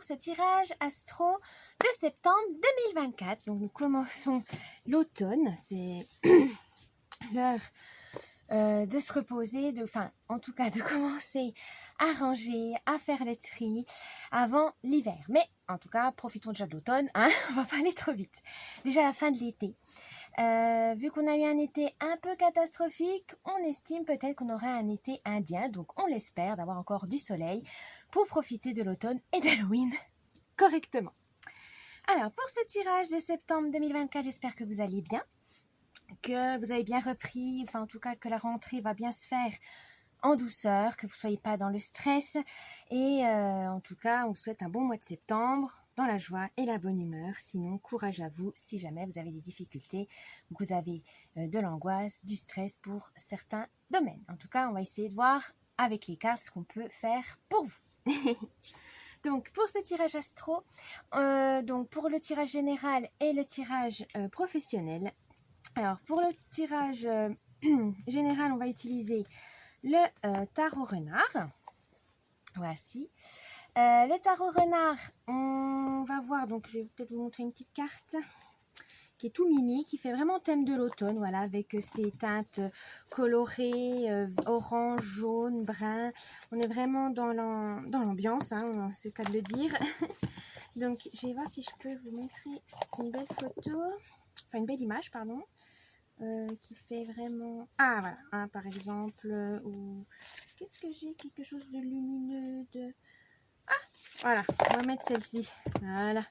ce tirage astro de septembre 2024. Donc nous commençons l'automne, c'est l'heure de se reposer, en tout cas de commencer à ranger, à faire le tri avant l'hiver. Mais en tout cas, profitons déjà de l'automne, hein, on va pas aller trop vite. Déjà la fin de l'été. Vu qu'on a eu un été un peu catastrophique, on estime peut-être qu'on aura un été indien, donc on l'espère d'avoir encore du soleil pour profiter de l'automne et d'Halloween correctement. Alors pour ce tirage de septembre 2024, j'espère que vous allez bien, que vous avez bien repris, en tout cas que la rentrée va bien se faire en douceur, que vous ne soyez pas dans le stress et en tout cas on vous souhaite un bon mois de septembre dans la joie et la bonne humeur. Sinon, courage à vous si jamais vous avez des difficultés ou que vous avez de l'angoisse, du stress pour certains domaines. En tout cas, on va essayer de voir avec les cartes ce qu'on peut faire pour vous. Donc, pour ce tirage astro, donc pour le tirage général et le tirage professionnel. Alors, pour le tirage général, on va utiliser le tarot renard. Voici. Le tarot renard, on va voir, donc je vais peut-être vous montrer une petite carte qui est tout mimi, qui fait vraiment thème de l'automne, voilà, avec ses teintes colorées, orange, jaune, brun. On est vraiment dans l'ambiance, hein, c'est le cas de le dire. Donc, je vais voir si je peux vous montrer une belle photo, enfin une belle image, pardon, qui fait vraiment... Ah, voilà, hein, par exemple, ou... Qu'est-ce que j'ai? Quelque chose de lumineux, de... Ah, voilà, on va mettre celle-ci. Voilà,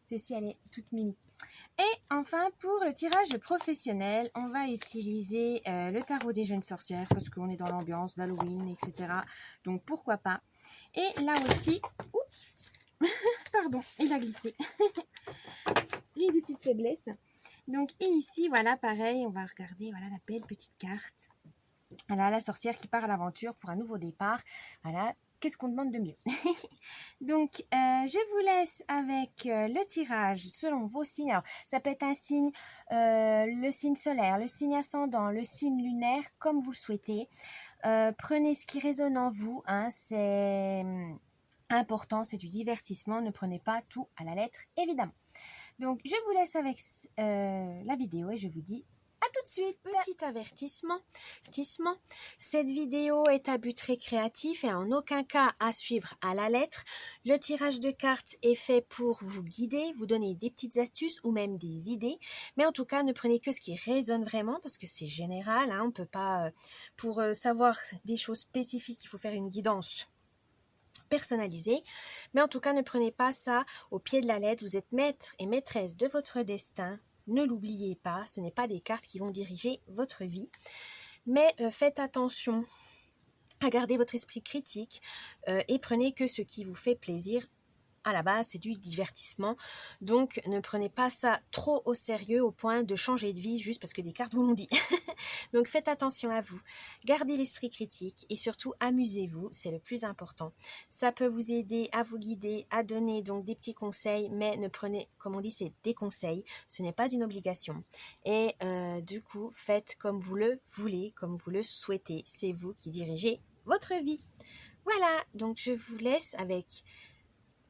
celle-ci, elle est toute mimi. Et enfin, pour le tirage professionnel, on va utiliser le tarot des jeunes sorcières parce qu'on est dans l'ambiance d'Halloween, etc. Donc, pourquoi pas. Et là aussi, oups, pardon, il a glissé. J'ai eu des petites faiblesses. Donc, et ici, voilà, pareil, on va regarder, voilà, la belle petite carte. Voilà, la sorcière qui part à l'aventure pour un nouveau départ. Voilà, qu'est-ce qu'on demande de mieux? Donc, je vous laisse avec le tirage selon vos signes. Alors, ça peut être un signe, le signe solaire, le signe ascendant, le signe lunaire, comme vous le souhaitez. Prenez ce qui résonne en vous, hein, c'est important, c'est du divertissement. Ne prenez pas tout à la lettre, évidemment. Donc, je vous laisse avec la vidéo et je vous dis à tout de suite. Petit avertissement, cette vidéo est à but récréatif et en aucun cas à suivre à la lettre. Le tirage de cartes est fait pour vous guider, vous donner des petites astuces ou même des idées. Mais en tout cas, ne prenez que ce qui résonne vraiment parce que c'est général. Hein, on ne peut pas, pour savoir des choses spécifiques, il faut faire une guidance personnalisé, mais en tout cas ne prenez pas ça au pied de la lettre. Vous êtes maître et maîtresse de votre destin, ne l'oubliez pas, ce n'est pas des cartes qui vont diriger votre vie, mais faites attention à garder votre esprit critique et prenez que ce qui vous fait plaisir. À la base, c'est du divertissement, donc ne prenez pas ça trop au sérieux au point de changer de vie juste parce que des cartes vous l'ont dit. Donc faites attention à vous, gardez l'esprit critique et surtout amusez-vous, c'est le plus important. Ça peut vous aider à vous guider, à donner donc des petits conseils, mais ne prenez, comme on dit, c'est des conseils, ce n'est pas une obligation. Et du coup, faites comme vous le voulez, comme vous le souhaitez, c'est vous qui dirigez votre vie. Voilà, donc je vous laisse avec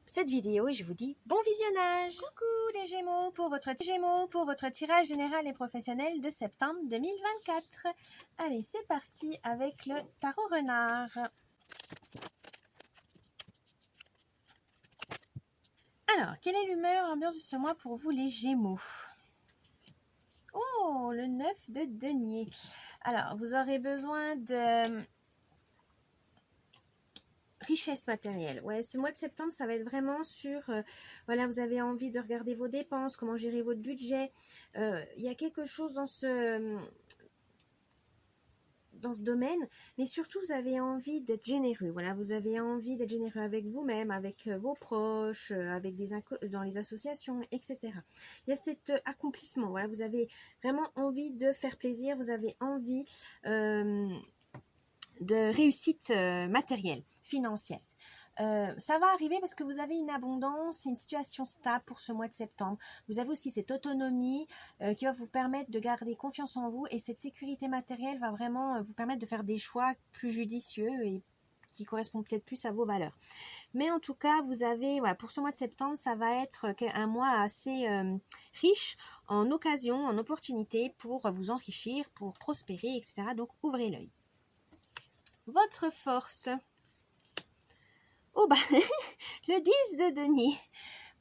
cette vidéo et je vous dis bon visionnage. Coucou les Gémeaux pour votre tirage général et professionnel de septembre 2024. Allez, c'est parti avec le tarot renard. Alors, quelle est l'humeur, l'ambiance de ce mois pour vous les Gémeaux? Oh, le 9 de denier. Alors, vous aurez besoin de richesse matérielle. Ouais, ce mois de septembre, ça va être vraiment sur, voilà, vous avez envie de regarder vos dépenses, comment gérer votre budget. Il y a quelque chose dans ce domaine, mais surtout, vous avez envie d'être généreux. Voilà, vous avez envie d'être généreux avec vous-même, avec vos proches, avec dans les associations, etc. Il y a cet accomplissement. Voilà, vous avez vraiment envie de faire plaisir, vous avez envie de réussite matérielle, financière. Ça va arriver parce que vous avez une abondance, une situation stable pour ce mois de septembre. Vous avez aussi cette autonomie qui va vous permettre de garder confiance en vous et cette sécurité matérielle va vraiment vous permettre de faire des choix plus judicieux et qui correspond peut-être plus à vos valeurs. Mais en tout cas, vous avez, voilà, pour ce mois de septembre, ça va être un mois assez riche en occasions, en opportunités pour vous enrichir, pour prospérer, etc. Donc, ouvrez l'œil. Votre force. Oh bah, le 10 de denier.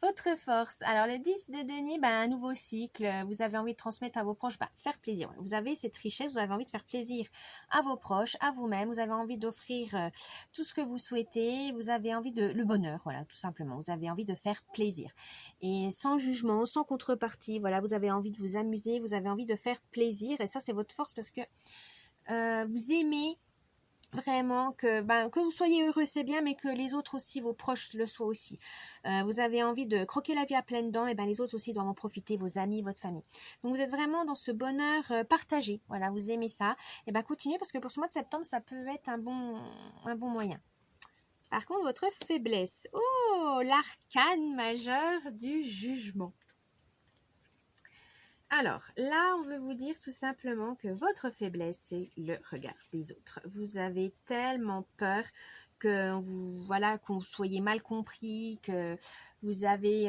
Votre force. Alors, le 10 de denier, un nouveau cycle. Vous avez envie de transmettre à vos proches, faire plaisir. Vous avez cette richesse, vous avez envie de faire plaisir à vos proches, à vous-même. Vous avez envie d'offrir tout ce que vous souhaitez. Vous avez envie de... Le bonheur, voilà, tout simplement. Vous avez envie de faire plaisir. Et sans jugement, sans contrepartie, voilà, vous avez envie de vous amuser, vous avez envie de faire plaisir. Et ça, c'est votre force parce que vous aimez vraiment que vous soyez heureux, c'est bien, mais que les autres aussi, vos proches le soient aussi. Vous avez envie de croquer la vie à pleines dents, et les autres aussi doivent en profiter, vos amis, votre famille. Donc vous êtes vraiment dans ce bonheur partagé. Voilà, vous aimez ça. Et continuez parce que pour ce mois de septembre, ça peut être un bon moyen. Par contre, votre faiblesse. Oh, l'arcane majeur du jugement. Alors, là, on veut vous dire tout simplement que votre faiblesse, c'est le regard des autres. Vous avez tellement peur que vous soyez mal compris, que vous avez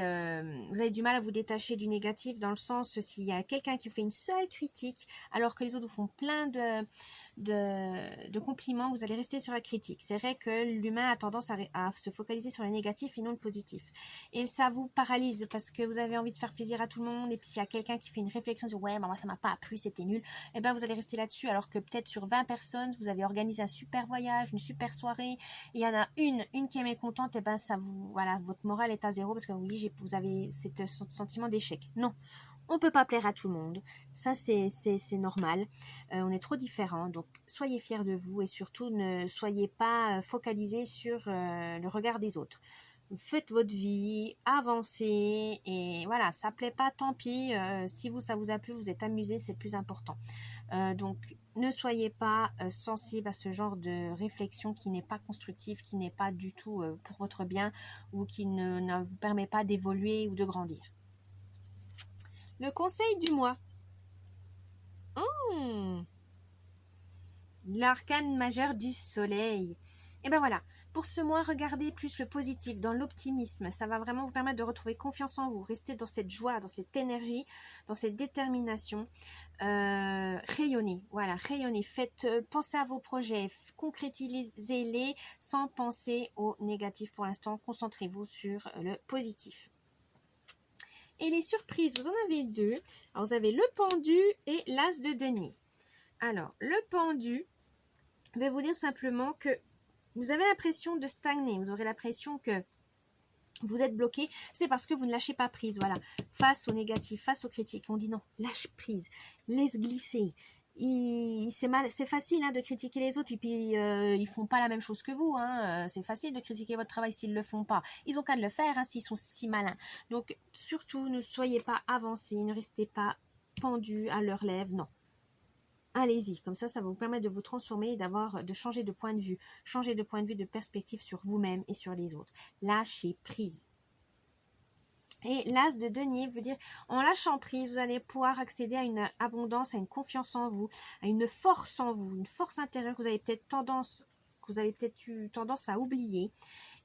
du mal à vous détacher du négatif, dans le sens s'il y a quelqu'un qui vous fait une seule critique, alors que les autres vous font plein de compliments, vous allez rester sur la critique. C'est vrai que l'humain a tendance à se focaliser sur le négatif et non le positif. Et ça vous paralyse parce que vous avez envie de faire plaisir à tout le monde. Et puis s'il y a quelqu'un qui fait une réflexion sur ouais, moi ça m'a pas plu, c'était nul, et vous allez rester là-dessus, alors que peut-être sur 20 personnes, vous avez organisé un super voyage, une super soirée, et il y en a une qui est mécontente, et ça vous, voilà, votre morale est à zéro parce que oui, vous avez ce sentiment d'échec. Non. On ne peut pas plaire à tout le monde, ça c'est normal, on est trop différents, donc soyez fiers de vous et surtout ne soyez pas focalisés sur le regard des autres. Faites votre vie, avancez et voilà, ça plaît pas, tant pis, si ça vous a plu, vous êtes amusé, c'est le plus important. Donc ne soyez pas sensible à ce genre de réflexion qui n'est pas constructive, qui n'est pas du tout pour votre bien ou qui ne vous permet pas d'évoluer ou de grandir. Le conseil du mois. L'arcane majeur du soleil. Et voilà, pour ce mois, regardez plus le positif, dans l'optimisme. Ça va vraiment vous permettre de retrouver confiance en vous, rester dans cette joie, dans cette énergie, dans cette détermination. Rayonnez, voilà, rayonnez. Faites penser à vos projets, concrétisez-les sans penser au négatif pour l'instant. Concentrez-vous sur le positif. Et les surprises, vous en avez deux. Alors, vous avez le pendu et l'as de denier. Alors, le pendu, je vais vous dire simplement que vous avez l'impression de stagner. Vous aurez l'impression que vous êtes bloqué. C'est parce que vous ne lâchez pas prise. Voilà, face au négatif, face aux critiques. On dit non, lâche prise, laisse glisser. C'est facile de critiquer les autres et puis ils font pas la même chose que vous. C'est facile de critiquer votre travail s'ils le font pas. Ils ont qu'à le faire s'ils sont si malins. Donc surtout, ne soyez pas avancés, ne restez pas pendus à leurs lèvres. Non. Allez-y, comme ça va vous permettre de vous transformer et de changer de point de vue. Changer de point de vue, de perspective sur vous-même et sur les autres. Lâchez prise. Et l'as de denier veut dire, en lâchant prise, vous allez pouvoir accéder à une abondance, à une confiance en vous, à une force en vous, une force intérieure que vous avez peut-être eu tendance à oublier.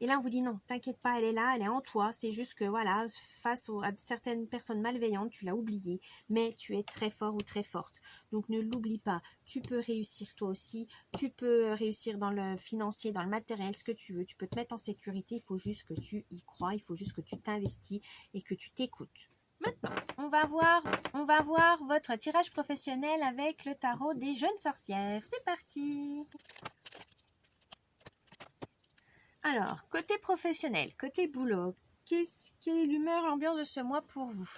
Et là, on vous dit non, t'inquiète pas, elle est là, elle est en toi. C'est juste que voilà, face à certaines personnes malveillantes, tu l'as oubliée, mais tu es très fort ou très forte. Donc ne l'oublie pas. Tu peux réussir toi aussi. Tu peux réussir dans le financier, dans le matériel, ce que tu veux. Tu peux te mettre en sécurité. Il faut juste que tu y crois. Il faut juste que tu t'investis et que tu t'écoutes. Maintenant, on va voir votre tirage professionnel avec le tarot des jeunes sorcières. C'est parti! Alors, côté professionnel, côté boulot, quelle est l'humeur, l'ambiance de ce mois pour vous?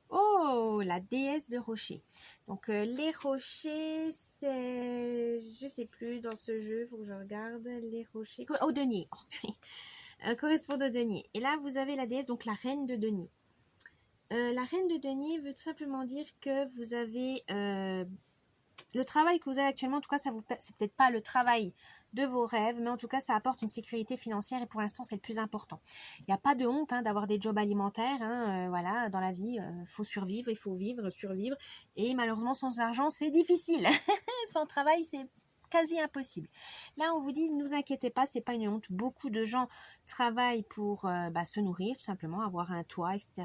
Oh, la déesse de rocher. Donc, les rochers, c'est... Je sais plus, dans ce jeu, il faut que je regarde. Les rochers... Oh, denier. Correspond au denier. Et là, vous avez la déesse, donc la reine de denier. La reine de denier veut tout simplement dire que vous avez... le travail que vous avez actuellement, en tout cas, c'est peut-être pas le travail de vos rêves, mais en tout cas, ça apporte une sécurité financière et pour l'instant, c'est le plus important. Il n'y a pas de honte d'avoir des jobs alimentaires. Voilà, dans la vie, il faut survivre, il faut vivre, survivre. Et malheureusement, sans argent, c'est difficile. Sans travail, c'est quasi impossible. Là, on vous dit, ne vous inquiétez pas, c'est pas une honte. Beaucoup de gens travaillent pour se nourrir, tout simplement, avoir un toit, etc.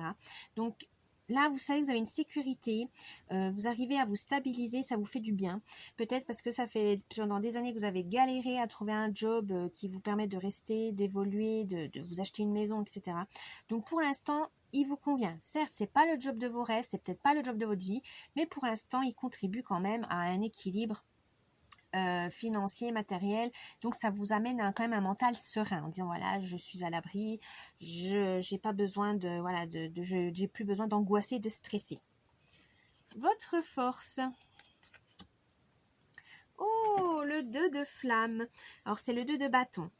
Donc, là, vous savez que vous avez une sécurité, vous arrivez à vous stabiliser, ça vous fait du bien. Peut-être parce que ça fait pendant des années que vous avez galéré à trouver un job qui vous permet de rester, d'évoluer, de vous acheter une maison, etc. Donc pour l'instant, il vous convient. Certes, c'est pas le job de vos rêves, c'est peut-être pas le job de votre vie, mais pour l'instant, il contribue quand même à un équilibre financier, matériel. Donc ça vous amène quand même un mental serein en disant voilà, je suis à l'abri, je j'ai pas besoin de voilà j'ai plus besoin d'angoisser, de stresser. Votre force. Oh, le 2 de flamme. Alors c'est le 2 de bâton.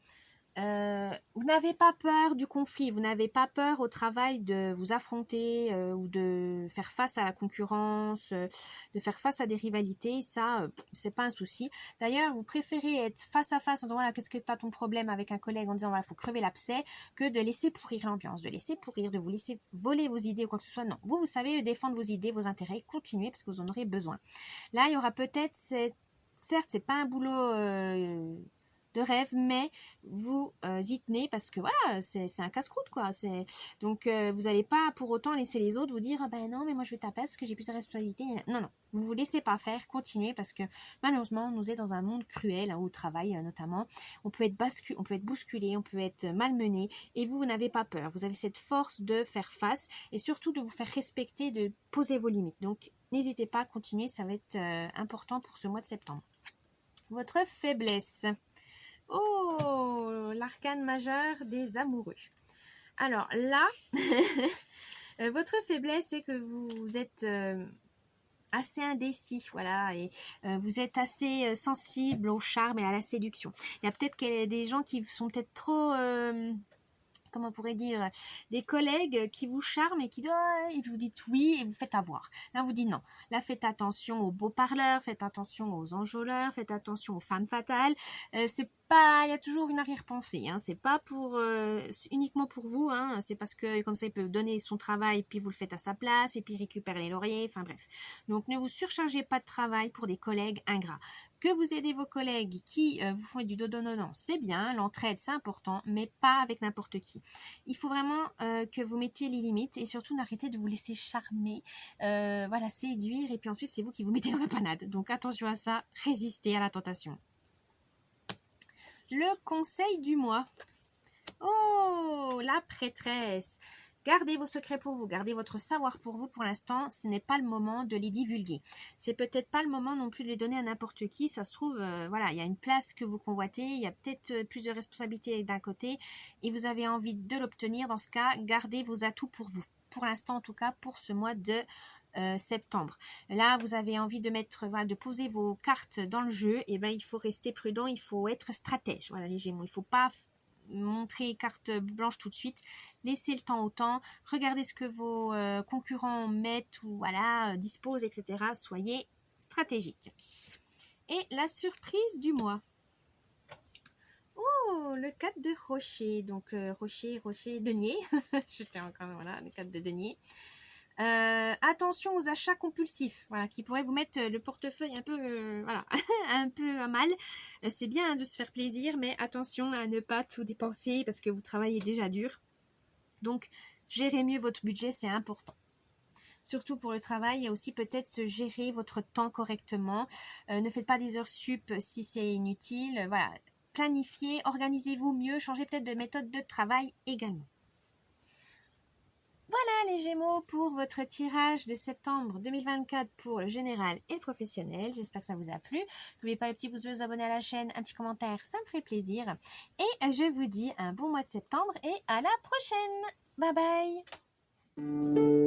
Vous n'avez pas peur du conflit, vous n'avez pas peur au travail de vous affronter ou de faire face à la concurrence, de faire face à des rivalités, ça, c'est pas un souci. D'ailleurs, vous préférez être face à face en disant voilà, qu'est-ce que tu as ton problème avec un collègue en disant voilà, faut crever l'abcès, que de laisser pourrir l'ambiance, de laisser pourrir, de vous laisser voler vos idées ou quoi que ce soit. Non, vous savez défendre vos idées, vos intérêts, continuez parce que vous en aurez besoin. Là, il y aura peut-être certes, c'est pas un boulot de rêve, mais vous y tenez parce que voilà, c'est un casse-croûte quoi. Donc vous n'allez pas pour autant laisser les autres vous dire ah ben non mais moi je vais taper parce que j'ai plus de responsabilités. Non non, vous vous laissez pas faire, continuez parce que malheureusement nous est dans un monde cruel au travail notamment. On peut être bousculé, on peut être malmené et vous n'avez pas peur. Vous avez cette force de faire face et surtout de vous faire respecter, de poser vos limites. Donc n'hésitez pas à continuer, ça va être important pour ce mois de septembre. Votre faiblesse. Oh, l'arcane majeur des amoureux. Alors là, votre faiblesse, c'est que vous êtes assez indécis, voilà, et vous êtes assez sensible au charme et à la séduction. Il y a peut-être des gens qui sont peut-être trop... comment on pourrait dire, des collègues qui vous charment et qui et vous dites oui et vous faites avoir. Là, vous dites non. Là, faites attention aux beaux parleurs, faites attention aux enjôleurs, faites attention aux femmes fatales. C'est pas, il y a toujours une arrière-pensée. Hein. C'est pas pour uniquement pour vous. Hein. C'est parce que comme ça, il peut donner son travail puis vous le faites à sa place et puis récupérer les lauriers. Enfin bref. Donc, ne vous surchargez pas de travail pour des collègues ingrats. Que vous aidez vos collègues qui vous font du dodo-nono, c'est bien, l'entraide c'est important, mais pas avec n'importe qui. Il faut vraiment que vous mettiez les limites et surtout n'arrêtez de vous laisser charmer, voilà, séduire et puis ensuite c'est vous qui vous mettez dans la panade. Donc attention à ça, résistez à la tentation. Le conseil du mois. Oh, la prêtresse. Gardez vos secrets pour vous, gardez votre savoir pour vous pour l'instant, ce n'est pas le moment de les divulguer. C'est peut-être pas le moment non plus de les donner à n'importe qui, ça se trouve, voilà, il y a une place que vous convoitez, il y a peut-être plus de responsabilités d'un côté et vous avez envie de l'obtenir, dans ce cas, gardez vos atouts pour vous. Pour l'instant en tout cas, pour ce mois de septembre. Là, vous avez envie de mettre, voilà, de poser vos cartes dans le jeu, et ben il faut rester prudent, il faut être stratège, voilà les Gémeaux, il faut pas montrer carte blanche tout de suite, laissez le temps au temps, regardez ce que vos concurrents mettent ou voilà, disposent, etc. Soyez stratégique. Et la surprise du mois. Oh, le 4 de rocher, donc rocher, denier. J'étais encore, voilà, le 4 de denier. Attention aux achats compulsifs, voilà, qui pourraient vous mettre le portefeuille un peu, voilà, un peu à mal. C'est bien de se faire plaisir, mais attention à ne pas tout dépenser parce que vous travaillez déjà dur. Donc, gérez mieux votre budget, c'est important. Surtout pour le travail, et aussi peut-être se gérer votre temps correctement. Ne faites pas des heures sup si c'est inutile. Voilà, planifiez, organisez-vous mieux, changez peut-être de méthode de travail également. Voilà les Gémeaux pour votre tirage de septembre 2024 pour le général et le professionnel. J'espère que ça vous a plu. N'oubliez pas le petit pouce bleu, vous abonner à la chaîne, un petit commentaire, ça me ferait plaisir. Et je vous dis un bon mois de septembre et à la prochaine. Bye bye.